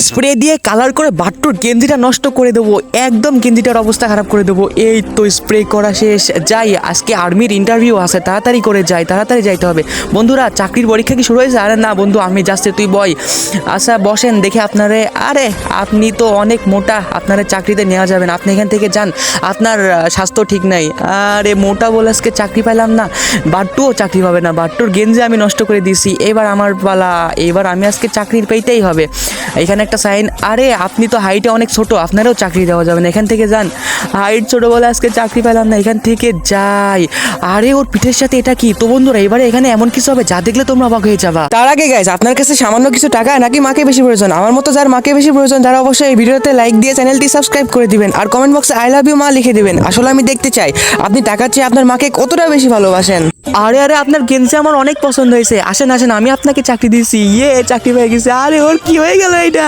Spray দিয়ে colour করে বাট্টুর গেঞ্জিটা নষ্ট করে দেবো, একদম গেঞ্জিটার অবস্থা খারাপ করে দেবো। এই তো স্প্রে করা শেষ, যাই আজকে আর্মির ইন্টারভিউ আছে, তাড়াতাড়ি করে যাই, তাড়াতাড়ি যাইতে হবে। বন্ধুরা চাকরির পরীক্ষা কি শুরু হয়েছে? আরে না বন্ধু, আমি যাচ্ছি, তুই বয়। আচ্ছা বসেন দেখে আপনারে। আরে আপনি তো অনেক মোটা, আপনারে চাকরিতে নেওয়া যাবে না, আপনি এখান থেকে যান, আপনার স্বাস্থ্য ঠিক নাই। আরে মোটা বলে আজকে চাকরি পাইলাম না, বাট্টুও চাকরি পাবে না, বাট্টুর গেঞ্জি আমি নষ্ট করে দিয়েছি। এবার আমার পালা, এবার আমি আজকে চাকরি পেতেই হবে। এখানে একটা সাইন। আরে আপনি তো হাইটে অনেক ছোট, আপনারও চাকরি দেওয়া যাবে না, এখান থেকে যান। হাইট ছোট বলে আজকে চাকরি পেলাম না, এখান থেকে যাই। আরে ওর পিঠের সাথে এটা কি? তো বন্ধুরা এবারে এখানে এমন কিছু হবে যা দেখলে তোমরা অবাক হয়ে যাবা। তার আগে গাইস, আপনার কাছে সামান্য কিছু টাকা নাকি মাকে বেশি প্রয়োজন? আমার মতো যার মাকে বেশি প্রয়োজন তারা অবশ্যই এই ভিডিওতে লাইক দিয়ে চ্যানেলটি সাবস্ক্রাইব করে দিবেন আর কমেন্ট বক্সে আই লাভ ইউ মা লিখে দিবেন। আসলে আমি দেখতে চাই আপনি টাকার চেয়ে আপনার মাকে কতটা বেশি ভালোবাসেন। আরে আরে আপনার গেঞ্জি আমার অনেক পছন্দ হয়েছে, আসেন আসেন, আমি আপনাকে চাকরি দিয়েছি। ইয়ে চাকরি পেয়ে গেছে। আরে ওর কি হয়ে গেল এটা?